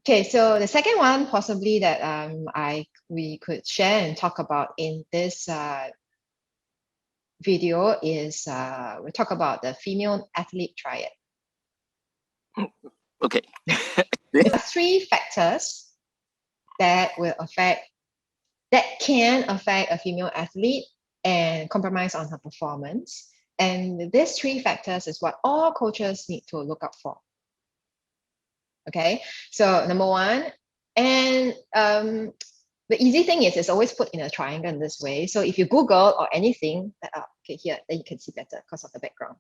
Okay, so the second one possibly that we could share and talk about in this video is we talk about the female athlete triad. Okay. There are three factors that can affect a female athlete and compromise on her performance. And these three factors is what all coaches need to look out for. Okay, so number one, and the easy thing is it's always put in a triangle in this way. So if you Google or anything, okay, here, then you can see better because of the background.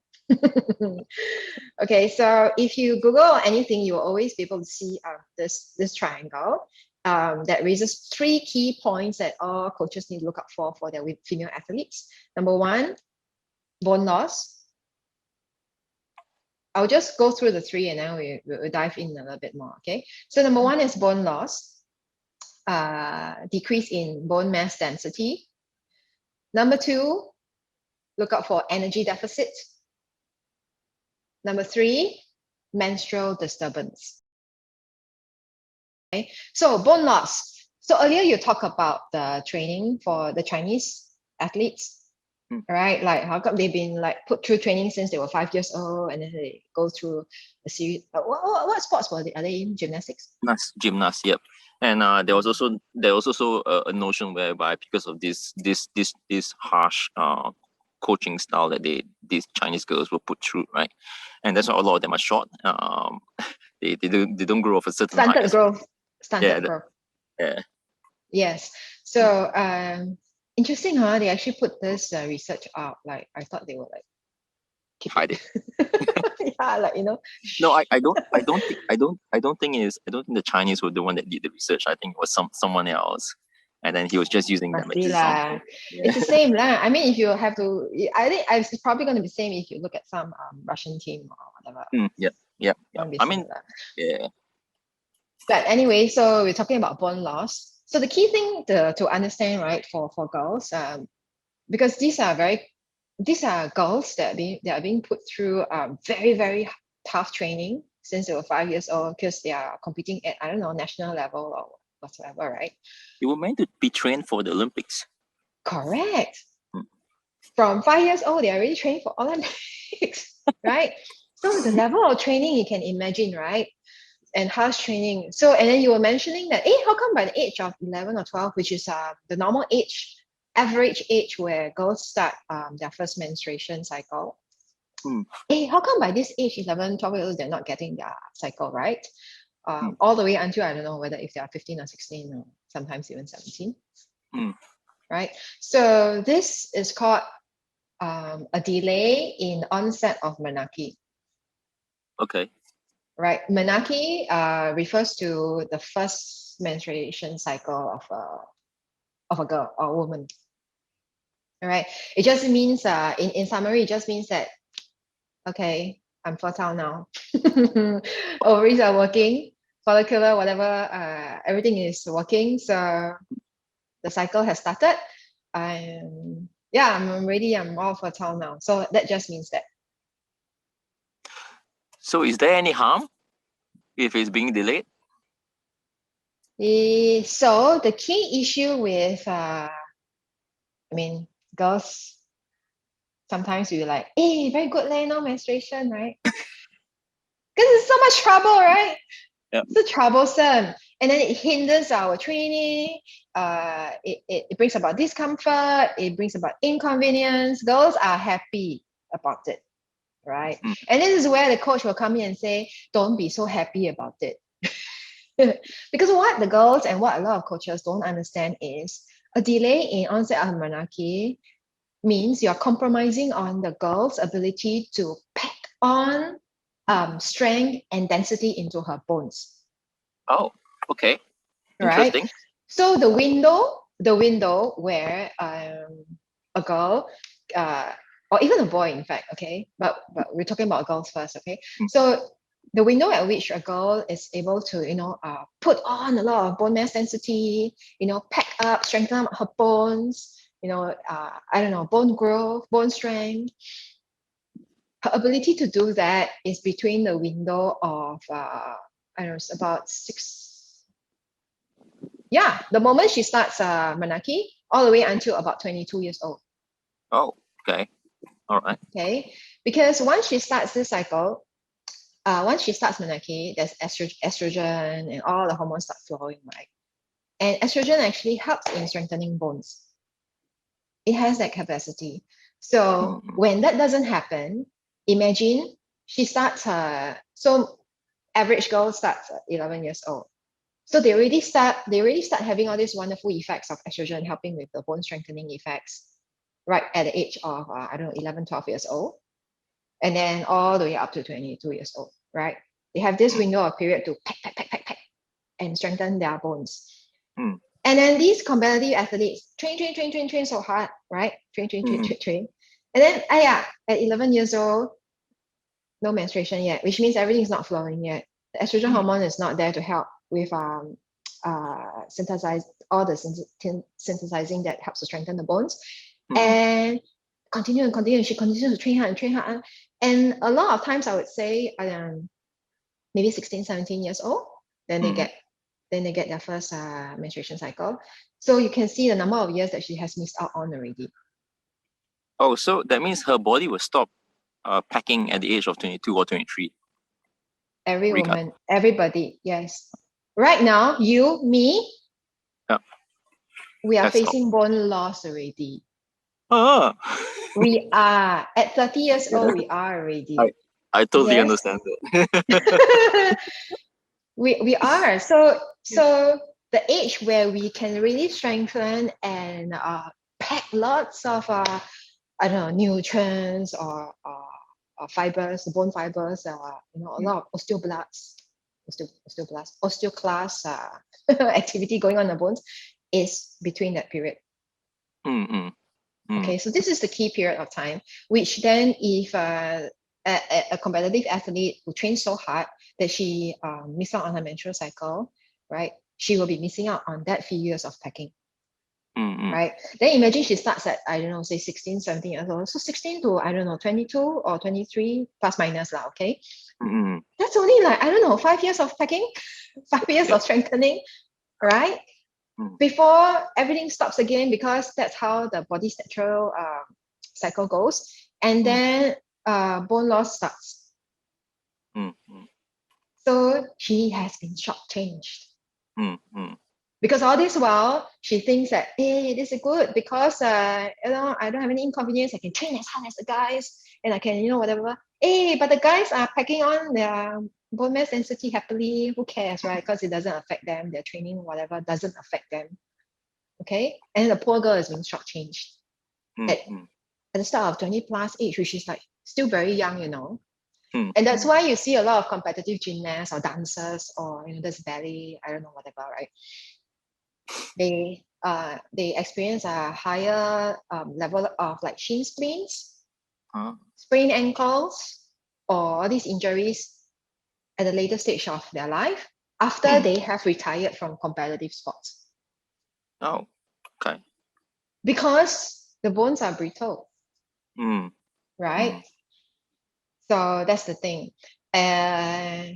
Okay, so if you Google or anything, you will always be able to see this triangle that raises three key points that all coaches need to look out for their female athletes. Number one, bone loss. I'll just go through the three and then we'll dive in a little bit more, okay? So number one is bone loss, decrease in bone mass density. Number two, look out for energy deficit. Number three, menstrual disturbance. Okay, so bone loss. So earlier you talked about the training for the Chinese athletes, right? Like how come they've been like put through training since they were 5 years old, and then they go through a series. What sports were they? Are they in gymnastics? Gymnasts, yep. And there was also a notion whereby because of this harsh coaching style that these Chinese girls were put through, right? And that's why a lot of them are short. They don't grow of a certain height. Stunted growth. Yeah. Yes. So interesting, huh? They actually put this research out. Like I thought they were like hide it. Yeah, like No, I don't think the Chinese were the one that did the research. I think it was someone else, and then he was just using them as example. Yeah. It's the same lah. I mean, if you have to, I think it's probably going to be the same if you look at some Russian team or whatever. Yep. I mean, yeah. But anyway, so we're talking about bone loss. So the key thing to understand, right, for girls, because these are girls that are being put through very, very tough training since they were 5 years old, because they are competing at, I don't know, national level or whatsoever, right? They were meant to be trained for the Olympics. Correct. From 5 years old, they are already training for Olympics, right? So the level of training you can imagine, right? And harsh training. So, and then you were mentioning that, how come by the age of 11 or 12, which is the normal age, average age where girls start their first menstruation cycle, how come by this age, 11, 12 years old, they're not getting their cycle, right? All the way until, I don't know whether if they are 15 or 16 or sometimes even 17, right? So this is called a delay in onset of menarche. Okay. Right, menarche refers to the first menstruation cycle of a girl or a woman. All right, it just means in summary, it just means that, okay, I'm fertile now. Ovaries are working, follicular, whatever, everything is working. So the cycle has started. I'm ready. I'm all fertile now. So that just means that. So is there any harm if it's being delayed? So the key issue with, girls, sometimes we like, very good no menstruation, right? Because it's so much trouble, right? Yep. So troublesome. And then it hinders our training. It brings about discomfort. It brings about inconvenience. Girls are happy about it, right? And this is where the coach will come in and say, don't be so happy about it. Because what the girls and what a lot of coaches don't understand is a delay in onset of menarche means you're compromising on the girl's ability to pack on strength and density into her bones. Oh, okay. Right. Interesting. So the window where a girl or even a boy, in fact, okay, but we're talking about girls first, okay? So the window at which a girl is able to, put on a lot of bone mass density, pack up, strengthen up her bones, bone growth, bone strength. Her ability to do that is between the window of, it's about 6 Yeah, the moment she starts Manaki, all the way until about 22 years old. Oh, okay. All right. Okay, because once she starts this cycle, once she starts Manaki, there's estrogen and all the hormones start flowing, right? And estrogen actually helps in strengthening bones. It has that capacity. So when that doesn't happen, imagine she starts her, so average girl starts at 11 years old. So they already start having all these wonderful effects of estrogen helping with the bone strengthening effects right at the age of, I don't know, 11, 12 years old. And then all the way up to 22 years old, right? They have this window of period to pack, and strengthen their bones. And then these competitive athletes train so hard, right? Train. And then, at 11 years old, no menstruation yet, which means everything is not flowing yet. The estrogen hormone is not there to help with synthesize all the synthesizing that helps to strengthen the bones. And continue. She continues to train hard. And a lot of times I would say maybe 16, 17 years old, then they get their first menstruation cycle. So you can see the number of years that she has missed out on already. Oh, so that means her body will stop packing at the age of 22 or 23. Every woman, everybody, yes. Right now, you, me, we are facing bone loss already. We are at 30 years old. We are already. I totally understand that. we are. So the age where we can really strengthen and pack lots of I don't know, nutrients or fibers, bone fibers, a lot of osteoclast activity going on in the bones is between that period. Okay, so this is the key period of time, which then if a competitive athlete who trains so hard that she misses out on her menstrual cycle, right? She will be missing out on that few years of packing. Right? Then imagine she starts at, I don't know, say 16, 17 years old. So 16 to, I don't know, 22 or 23 plus minus lah, okay? That's only like, I don't know, 5 years of packing, 5 years of strengthening, right? Before everything stops again, because that's how the body's natural cycle goes. And then bone loss starts. So she has been shortchanged. Because all this while, she thinks that, hey, this is good because I don't have any inconvenience. I can train as hard as the guys and I can, whatever. Hey, but the guys are packing on their bone mass density happily. Who cares, right? Because it doesn't affect them. Their training, whatever, doesn't affect them. Okay? And the poor girl is being shortchanged at the start of 20 plus age, which is like still very young, And that's why you see a lot of competitive gymnasts or dancers or, there's ballet, I don't know, whatever, right? They experience a higher level of like shin splints, sprained ankles, or all these injuries at the later stage of their life after they have retired from competitive sports. Oh, okay. Because the bones are brittle, right? So that's the thing.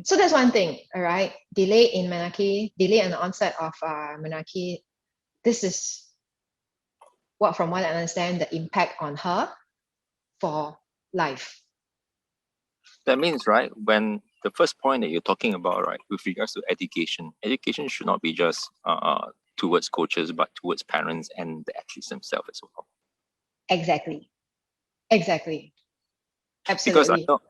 So that's one thing, all right? Delay in the onset of menarche. This is from what I understand, the impact on her for life. That means, right, when the first point that you're talking about, right, with regards to education should not be just towards coaches, but towards parents and the athletes themselves as well. Exactly. Absolutely. Because I know,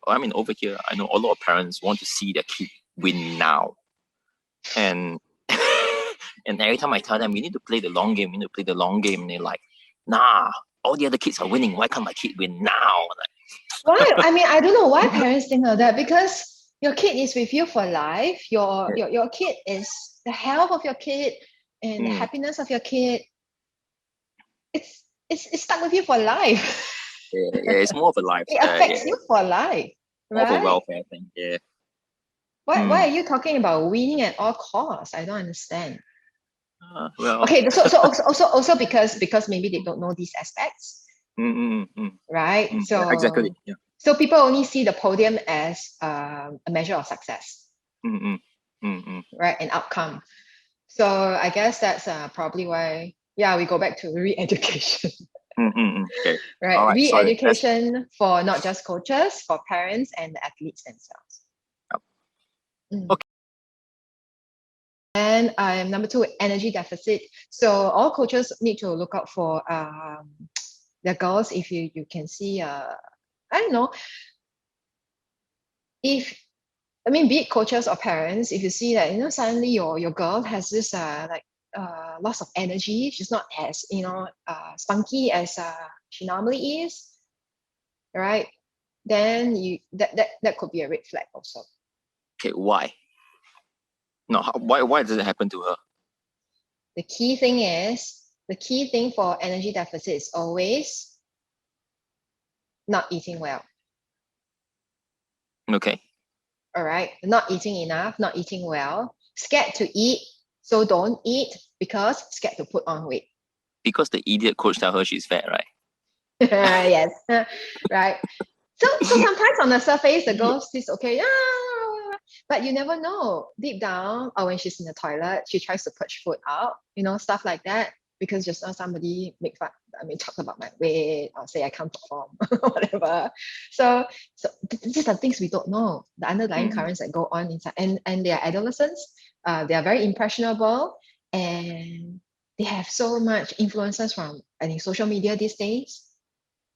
I mean, over here, I know a lot of parents want to see their kid win now, and and every time I tell them we need to play the long game, and they're like, nah, all the other kids are winning. Why can't my kid win now? Why? I mean, I don't know why parents think of that, because your kid is with you for life. Your kid is the health of your kid and the happiness of your kid. It's stuck with you for life. Yeah, it's more of a life. It affects you for life, right? More of a welfare thing. Yeah. Why are you talking about winning at all costs? I don't understand. Well. Okay, so also because maybe they don't know these aspects, right? So yeah, exactly. Yeah. So people only see the podium as a measure of success, right? An outcome. So I guess that's probably why, yeah, we go back to re-education, Okay. right? All right. Sorry. That's Re-education for not just coaches, for parents and the athletes themselves. Mm. okay. And number two, energy deficit. So all coaches need to look out for their girls. If you can see, I don't know, if I mean, be it coaches or parents, if you see that, suddenly your girl has this loss of energy, she's not as, spunky as she normally is, right? Then that could be a red flag also. Okay. Why? No. Why does it happen to her? The key thing for energy deficit is always not eating well. Okay. All right, not eating enough, not eating well, scared to eat, so don't eat because scared to put on weight. Because the idiot coach tell her she's fat, right? Yes, right. So sometimes on the surface, the girl sees okay, but you never know. Deep down, or when she's in the toilet, she tries to push food out, stuff like that. Because just now somebody talk about my weight or say I can't perform, whatever. So these are things we don't know. The underlying currents that go on inside, and they are adolescents. They are very impressionable, and they have so much influences from social media these days.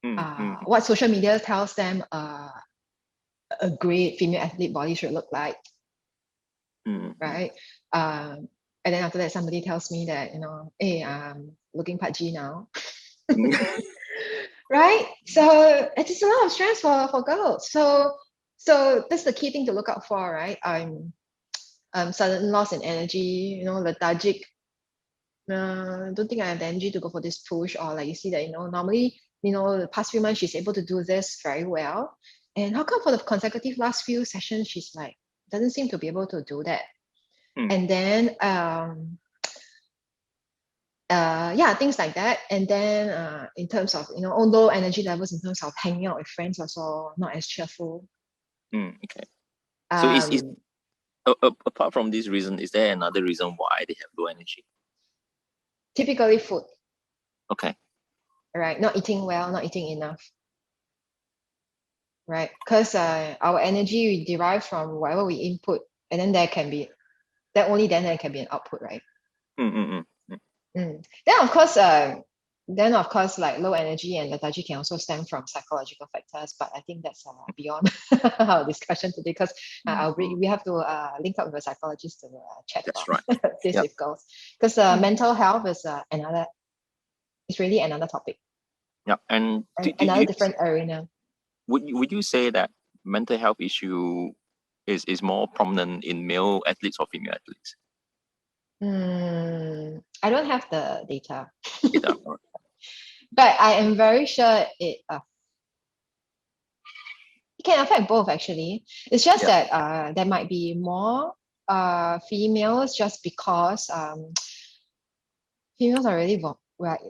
What social media tells them a great female athlete body should look like, right? And then after that, somebody tells me that, hey, I'm looking pudgy now, right? So it's a lot of stress for girls. So that's the key thing to look out for, right? Sudden loss in energy, lethargic. Don't think I have the energy to go for this push, or like you see that, normally, the past few months she's able to do this very well. And how come for the consecutive last few sessions, she's like, doesn't seem to be able to do that. And then, things like that. And then in terms of, low energy levels in terms of hanging out with friends, also not as cheerful. Okay. So is apart from this reason, is there another reason why they have low energy? Typically food. Okay. Right, not eating well, not eating enough. Right, because our energy we derive from whatever we input, and then there can be an output, right? Then of course, like low energy and lethargy can also stem from psychological factors, but I think that's beyond our discussion today, because we have to link up with a psychologist to chat That's about right. this with girls, because mental health is really another topic, Yeah, and another different arena. Would you say that mental health issue is more prominent in male athletes or female athletes? I don't have the data, Data. but I am very sure it can affect both, actually. It's just that there might be more females, just because females are really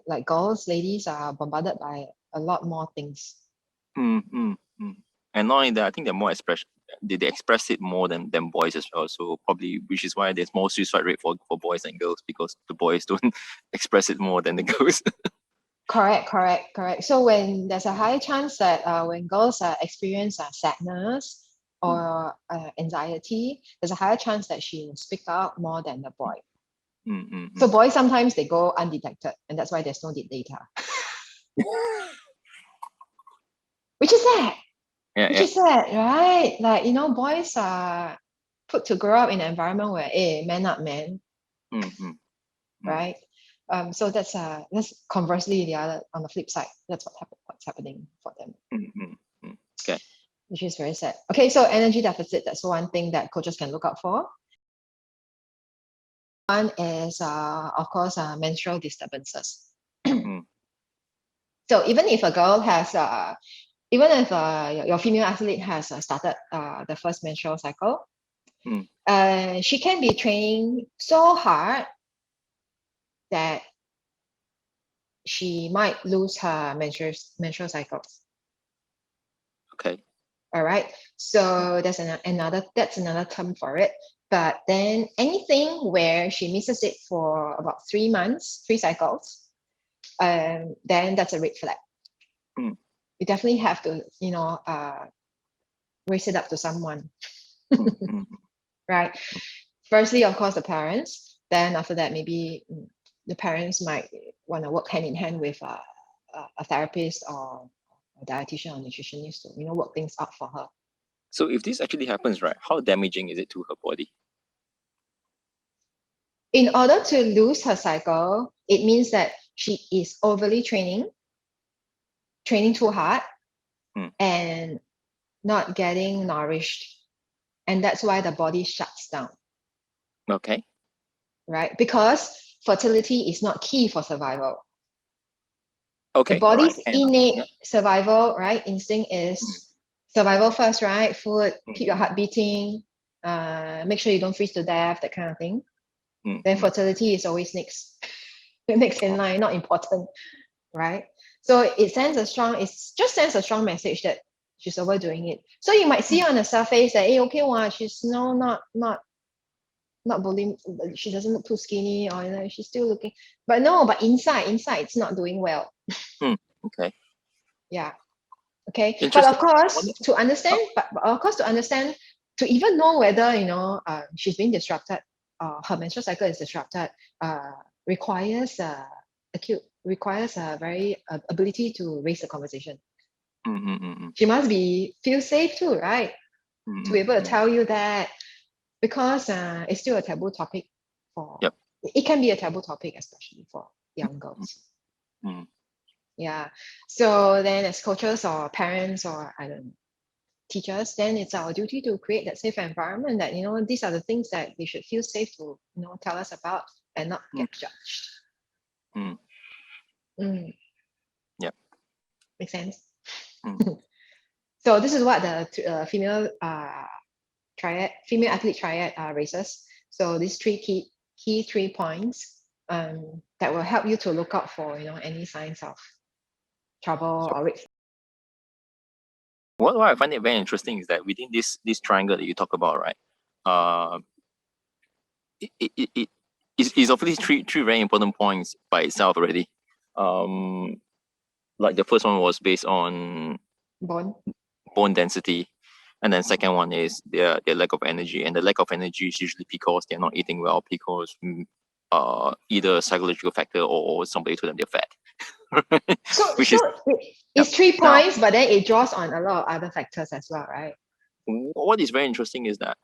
like girls, ladies are bombarded by a lot more things. And not only that, I think they're more express. They express it more than boys as well. So probably, which is why there's more suicide rate for boys than girls, because the boys don't express it more than the girls. Correct. So when there's a high chance that when girls experience sadness or anxiety, there's a higher chance that she will speak out more than the boy. So boys sometimes they go undetected, and that's why there's no data. Which is sad. Which is sad, right? Like, boys are put to grow up in an environment where, hey, man up, man. Right? So that's conversely on the flip side, that's what's happening for them. Okay. Which is very sad. Okay, so energy deficit, that's one thing that coaches can look out for. One is, of course, menstrual disturbances. So even if a girl has, even if your female athlete has started the first menstrual cycle, she can be training so hard that she might lose her menstrual cycles. Okay. All right. So that's another term for it. But then anything where she misses it for about 3 months, 3 cycles, then that's a red flag. Mm. You definitely have to, raise it up to someone. Right. Firstly, of course, the parents. Then after that, maybe the parents might want to work hand in hand with a therapist or a dietitian or nutritionist to work things out for her. So if this actually happens, right, how damaging is it to her body? In order to lose her cycle, it means that she is overly training too hard, and not getting nourished. And that's why the body shuts down. Okay. Right? Because fertility is not key for survival. Okay. The body's right. innate survival, right, instinct is survival first, right? Food, keep your heart beating, make sure you don't freeze to death, that kind of thing. Then fertility is always next in line, not important, right? So it just sends a strong message that she's overdoing it. So you might see on the surface that, hey, okay, well, she's not bullying, she doesn't look too skinny, or she's still looking, but inside it's not doing well. Okay. Yeah. Okay. But of course, to understand, to even know whether she's being disrupted, her menstrual cycle is disrupted, requires a very ability to raise the conversation. She must feel safe too, right? To be able to tell you that, because it's still a taboo topic it can be a taboo topic, especially for young girls. Yeah. So then as coaches or parents or teachers, then it's our duty to create that safe environment that, these are the things that they should feel safe to, tell us about and not get judged. Yeah. Make sense? So this is what the female athlete triad raises. So these key 3 points that will help you to look out for, any signs of trouble or red. What I find it very interesting is that within this triangle that you talk about, right? It's obviously three very important points by itself already. Like the first one was based on bone density, and then second one is their lack of energy, and the lack of energy is usually because they're not eating well, because either psychological factor or somebody told them they're fat. It's 3 points, but then it draws on a lot of other factors as well, right? What is very interesting is that